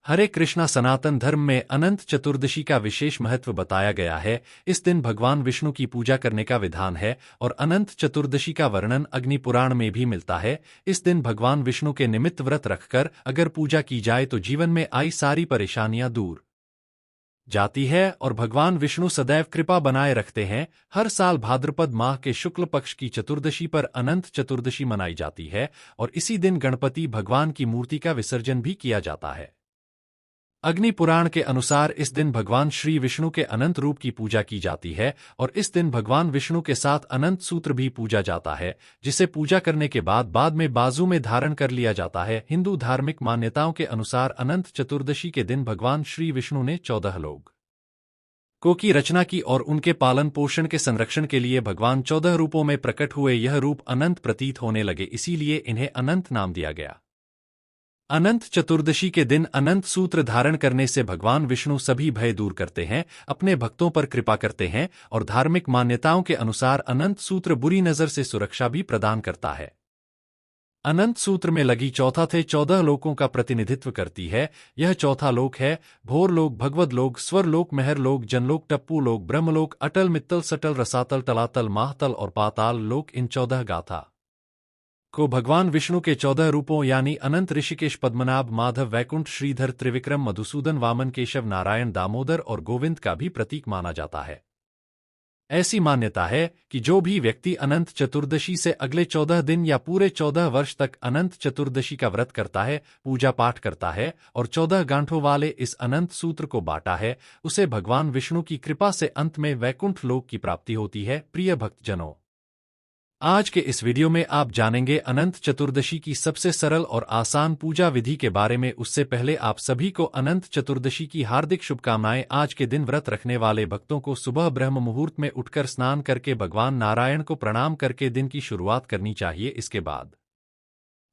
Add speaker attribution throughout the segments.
Speaker 1: हरे कृष्णा। सनातन धर्म में अनंत चतुर्दशी का विशेष महत्व बताया गया है। इस दिन भगवान विष्णु की पूजा करने का विधान है और अनंत चतुर्दशी का वर्णन अग्नि पुराण में भी मिलता है। इस दिन भगवान विष्णु के निमित्त व्रत रखकर अगर पूजा की जाए तो जीवन में आई सारी परेशानियां दूर जाती है और भगवान विष्णु सदैव कृपा बनाए रखते हैं। हर साल भाद्रपद माह के शुक्ल पक्ष की चतुर्दशी पर अनंत चतुर्दशी मनाई जाती है और इसी दिन गणपति भगवान की मूर्ति का विसर्जन भी किया जाता है। अग्नि पुराण के अनुसार इस दिन भगवान श्री विष्णु के अनंत रूप की पूजा की जाती है और इस दिन भगवान विष्णु के साथ अनंत सूत्र भी पूजा जाता है, जिसे पूजा करने के बाद में बाजू में धारण कर लिया जाता है। हिंदू धार्मिक मान्यताओं के अनुसार अनंत चतुर्दशी के दिन भगवान श्री विष्णु ने 14 लोगों की रचना की और उनके पालन पोषण के संरक्षण के लिए भगवान 14 रूपों में प्रकट हुए। यह रूप अनंत प्रतीत होने लगे, इसीलिए इन्हें अनंत नाम दिया गया। अनंत चतुर्दशी के दिन अनंत सूत्र धारण करने से भगवान विष्णु सभी भय दूर करते हैं, अपने भक्तों पर कृपा करते हैं और धार्मिक मान्यताओं के अनुसार अनंत सूत्र बुरी नजर से सुरक्षा भी प्रदान करता है। अनंत सूत्र में लगी चौथा थे 14 लोकों का प्रतिनिधित्व करती है। यह चौथा लोक है भोर लोक, भगवद लोक, स्वर लोक, मेहर लोक, जनलोक, टप्पू लोक, ब्रह्मलोक, अटल, मित्तल, सटल, रसातल, तलातल, माहतल और पाताल लोक। इन 14 गाथा को भगवान विष्णु के 14 रूपों यानी अनंत, ऋषिकेश, पद्मनाभ, माधव, वैकुंठ, श्रीधर, त्रिविक्रम, मधुसूदन, वामन, केशव, नारायण, दामोदर और गोविंद का भी प्रतीक माना जाता है। ऐसी मान्यता है कि जो भी व्यक्ति अनंत चतुर्दशी से अगले 14 दिन या पूरे 14 वर्ष तक अनंत चतुर्दशी का व्रत करता है, पूजा पाठ करता है और 14 गांठों वाले इस अनंत सूत्र को बांटा है, उसे भगवान विष्णु की कृपा से अंत में वैकुंठ लोक की प्राप्ति होती है। प्रिय भक्तजनों, आज के इस वीडियो में आप जानेंगे अनंत चतुर्दशी की सबसे सरल और आसान पूजा विधि के बारे में। उससे पहले आप सभी को अनंत चतुर्दशी की हार्दिक शुभकामनाएं। आज के दिन व्रत रखने वाले भक्तों को सुबह ब्रह्म मुहूर्त में उठकर स्नान करके भगवान नारायण को प्रणाम करके दिन की शुरुआत करनी चाहिए। इसके बाद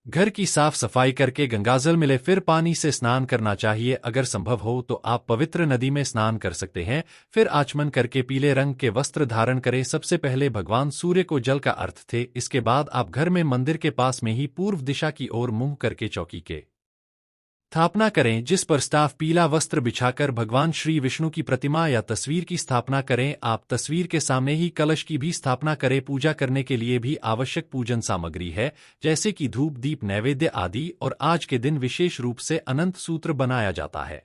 Speaker 1: घर की साफ सफाई करके गंगाजल मिले फिर पानी से स्नान करना चाहिए। अगर संभव हो तो आप पवित्र नदी में स्नान कर सकते हैं। फिर आचमन करके पीले रंग के वस्त्र धारण करें। सबसे पहले भगवान सूर्य को जल का अर्थ थे। इसके बाद आप घर में मंदिर के पास में ही पूर्व दिशा की ओर मुंह करके चौकी के स्थापना करें, जिस पर साफ पीला वस्त्र बिछाकर भगवान श्री विष्णु की प्रतिमा या तस्वीर की स्थापना करें। आप तस्वीर के सामने ही कलश की भी स्थापना करें। पूजा करने के लिए भी आवश्यक पूजन सामग्री है, जैसे कि धूप, दीप, नैवेद्य आदि। और आज के दिन विशेष रूप से अनंत सूत्र बनाया जाता है।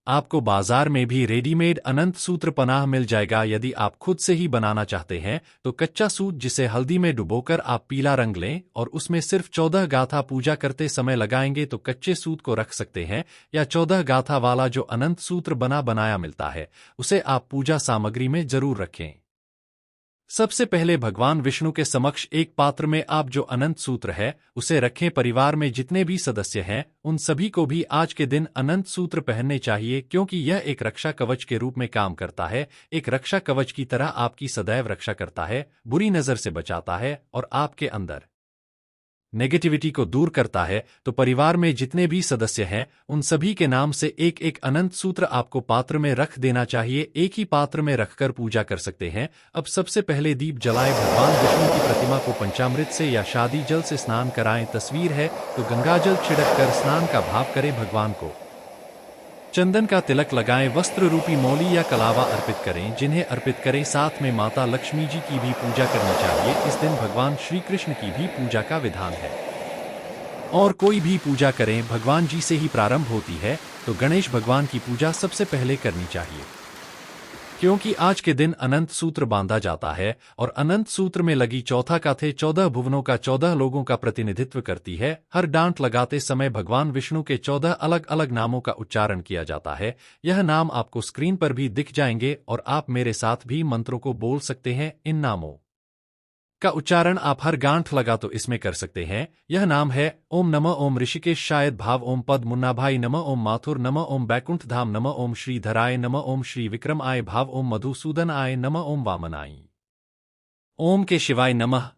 Speaker 1: आपको बाजार में भी रेडीमेड अनंत सूत्र पनाह मिल जाएगा। यदि आप खुद से ही बनाना चाहते हैं तो कच्चा सूत जिसे हल्दी में डुबोकर आप पीला रंग लें और उसमें सिर्फ 14 गाथा पूजा करते समय लगाएंगे तो कच्चे सूत को रख सकते हैं, या 14 गाथा वाला जो अनंत सूत्र बनाया मिलता है उसे आप पूजा सामग्री में जरूर रखें। सबसे पहले भगवान विष्णु के समक्ष एक पात्र में आप जो अनंत सूत्र है उसे रखें। परिवार में जितने भी सदस्य हैं उन सभी को भी आज के दिन अनंत सूत्र पहनने चाहिए, क्योंकि यह एक रक्षा कवच के रूप में काम करता है। एक रक्षा कवच की तरह आपकी सदैव रक्षा करता है, बुरी नजर से बचाता है और आपके अंदर नेगेटिविटी को दूर करता है। तो परिवार में जितने भी सदस्य हैं उन सभी के नाम से एक एक अनंत सूत्र आपको पात्र में रख देना चाहिए। एक ही पात्र में रखकर पूजा कर सकते हैं। अब सबसे पहले दीप जलाएं। भगवान विष्णु की प्रतिमा को पंचामृत से या शादी जल से स्नान कराएं। तस्वीर है तो गंगाजल छिड़क कर स्नान का भाव करें। भगवान को चंदन का तिलक लगाएं। वस्त्र रूपी मौली या कलावा अर्पित करें। जिन्हें अर्पित करें साथ में माता लक्ष्मी जी की भी पूजा करनी चाहिए। इस दिन भगवान श्री कृष्ण की भी पूजा का विधान है। और कोई भी पूजा करें भगवान जी से ही प्रारंभ होती है, तो गणेश भगवान की पूजा सबसे पहले करनी चाहिए, क्योंकि आज के दिन अनंत सूत्र बांधा जाता है और अनंत सूत्र में लगी चौथा काथे 14 भुवनों का 14 लोगों का प्रतिनिधित्व करती है। हर डांट लगाते समय भगवान विष्णु के 14 अलग अलग नामों का उच्चारण किया जाता है। यह नाम आपको स्क्रीन पर भी दिख जाएंगे और आप मेरे साथ भी मंत्रों को बोल सकते हैं। इन नामों का उच्चारण आप हर गांठ लगा तो इसमें कर सकते हैं। यह नाम है ओम नमः ओम ऋषिकेश शायद भाव ओम पद मुन्नाभाई नमः ओम माथुर नमः ओम बैकुंठ धाम नमः ओम श्रीधराय नमः ओम श्री विक्रम आय भाव ओम मधुसूदन आय नमः ओम वामनाय ओम के शिवाय नमः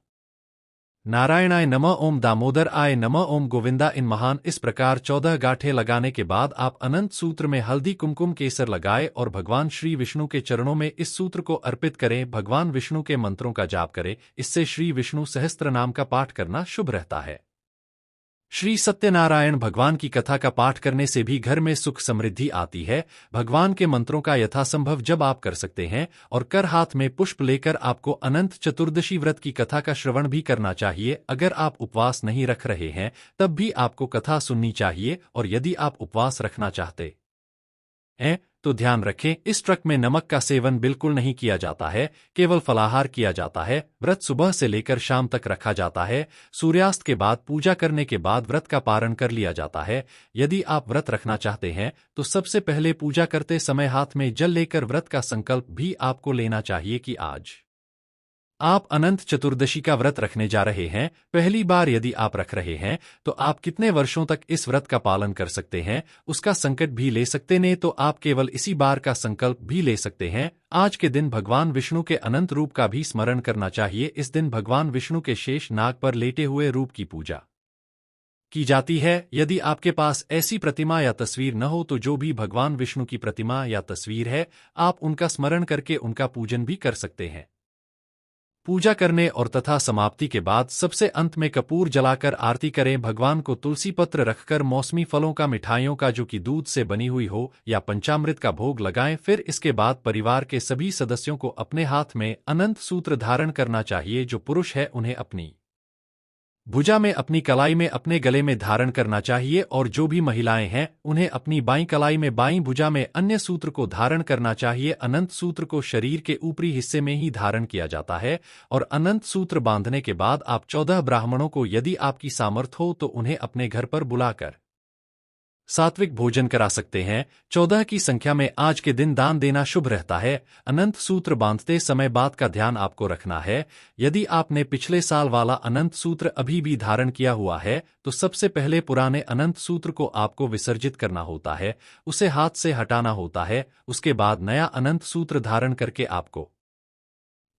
Speaker 1: नारायणाय नमः ओम दामोदर आय नमः ओम गोविंदा इन महान। इस प्रकार 14 गांठें लगाने के बाद आप अनंत सूत्र में हल्दी, कुमकुम, केसर लगाएं और भगवान श्री विष्णु के चरणों में इस सूत्र को अर्पित करें। भगवान विष्णु के मंत्रों का जाप करें। इससे श्री विष्णु सहस्त्र नाम का पाठ करना शुभ रहता है। श्री सत्यनारायण भगवान की कथा का पाठ करने से भी घर में सुख समृद्धि आती है। भगवान के मंत्रों का यथासंभव जप आप कर सकते हैं और कर हाथ में पुष्प लेकर आपको अनंत चतुर्दशी व्रत की कथा का श्रवण भी करना चाहिए। अगर आप उपवास नहीं रख रहे हैं तब भी आपको कथा सुननी चाहिए, और यदि आप उपवास रखना चाहते हैं तो ध्यान रखें, इस ट्रक में नमक का सेवन बिल्कुल नहीं किया जाता है, केवल फलाहार किया जाता है। व्रत सुबह से लेकर शाम तक रखा जाता है। सूर्यास्त के बाद पूजा करने के बाद व्रत का पारण कर लिया जाता है। यदि आप व्रत रखना चाहते हैं तो सबसे पहले पूजा करते समय हाथ में जल लेकर व्रत का संकल्प भी आपको लेना चाहिए कि आज आप अनंत चतुर्दशी का व्रत रखने जा रहे हैं। पहली बार यदि आप रख रहे हैं तो आप कितने वर्षों तक इस व्रत का पालन कर सकते हैं उसका संकट भी ले सकते हैं, तो आप केवल इसी बार का संकल्प भी ले सकते हैं। आज के दिन भगवान विष्णु के अनंत रूप का भी स्मरण करना चाहिए। इस दिन भगवान विष्णु के शेष नाग पर लेटे हुए रूप की पूजा की जाती है। यदि आपके पास ऐसी प्रतिमा या तस्वीर न हो तो जो भी भगवान विष्णु की प्रतिमा या तस्वीर है आप उनका स्मरण करके उनका पूजन भी कर सकते हैं। पूजा करने और तथा समाप्ति के बाद सबसे अंत में कपूर जलाकर आरती करें। भगवान को तुलसी पत्र रखकर मौसमी फलों का, मिठाइयों का जो कि दूध से बनी हुई हो, या पंचामृत का भोग लगाएं। फिर इसके बाद परिवार के सभी सदस्यों को अपने हाथ में अनंत सूत्र धारण करना चाहिए। जो पुरुष है उन्हें अपनी भुजा में, अपनी कलाई में, अपने गले में धारण करना चाहिए, और जो भी महिलाएं हैं उन्हें अपनी बाईं कलाई में, बाईं भुजा में अन्य सूत्र को धारण करना चाहिए। अनंत सूत्र को शरीर के ऊपरी हिस्से में ही धारण किया जाता है, और अनंत सूत्र बांधने के बाद आप 14 ब्राह्मणों को, यदि आपकी सामर्थ हो तो उन्हें अपने घर पर बुलाकर सात्विक भोजन करा सकते हैं। 14 की संख्या में आज के दिन दान देना शुभ रहता है। अनंत सूत्र बांधते समय बात का ध्यान आपको रखना है। यदि आपने पिछले साल वाला अनंत सूत्र अभी भी धारण किया हुआ है तो सबसे पहले पुराने अनंत सूत्र को आपको विसर्जित करना होता है, उसे हाथ से हटाना होता है। उसके बाद नया अनंत सूत्र धारण करके आपको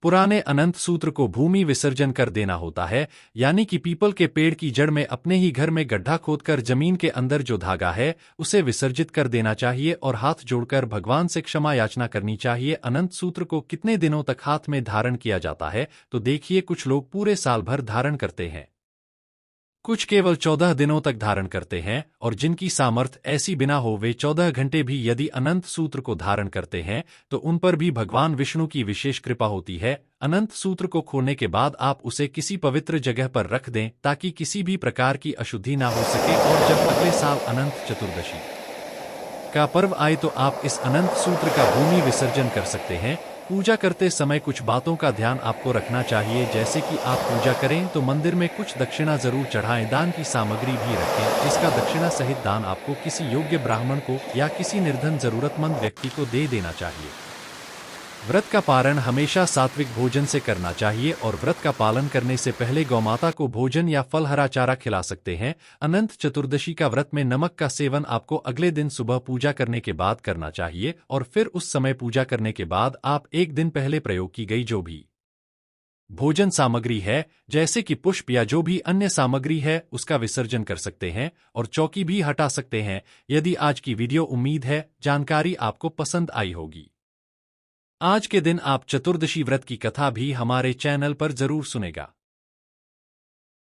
Speaker 1: पुराने अनंत सूत्र को भूमि विसर्जन कर देना होता है, यानी कि पीपल के पेड़ की जड़ में अपने ही घर में गड्ढा खोदकर जमीन के अंदर जो धागा है उसे विसर्जित कर देना चाहिए, और हाथ जोड़कर भगवान से क्षमा याचना करनी चाहिए। अनंत सूत्र को कितने दिनों तक हाथ में धारण किया जाता है तो देखिए, कुछ लोग पूरे साल भर धारण करते हैं, कुछ केवल 14 दिनों तक धारण करते हैं, और जिनकी सामर्थ ऐसी बिना हो वे 14 घंटे भी यदि अनंत सूत्र को धारण करते हैं तो उन पर भी भगवान विष्णु की विशेष कृपा होती है। अनंत सूत्र को खोलने के बाद आप उसे किसी पवित्र जगह पर रख दें ताकि किसी भी प्रकार की अशुद्धि ना हो सके, और जब अगले साल अनंत चतुर्दशी का पर्व आए तो आप इस अनंत सूत्र का भूमि विसर्जन कर सकते हैं। पूजा करते समय कुछ बातों का ध्यान आपको रखना चाहिए, जैसे कि आप पूजा करें तो मंदिर में कुछ दक्षिणा जरूर चढ़ाएं। दान की सामग्री भी रखें, जिसका दक्षिणा सहित दान आपको किसी योग्य ब्राह्मण को या किसी निर्धन जरूरतमंद व्यक्ति को दे देना चाहिए। व्रत का पारण हमेशा सात्विक भोजन से करना चाहिए, और व्रत का पालन करने से पहले गौमाता को भोजन या फल हरा चारा खिला सकते हैं। अनंत चतुर्दशी का व्रत में नमक का सेवन आपको अगले दिन सुबह पूजा करने के बाद करना चाहिए, और फिर उस समय पूजा करने के बाद आप एक दिन पहले प्रयोग की गई जो भी भोजन सामग्री है, जैसे कि पुष्प या जो भी अन्य सामग्री है, उसका विसर्जन कर सकते हैं, और चौकी भी हटा सकते हैं। यदि आज की वीडियो, उम्मीद है जानकारी आपको पसंद आई होगी। आज के दिन आप चतुर्दशी व्रत की कथा भी हमारे चैनल पर जरूर सुनेगा।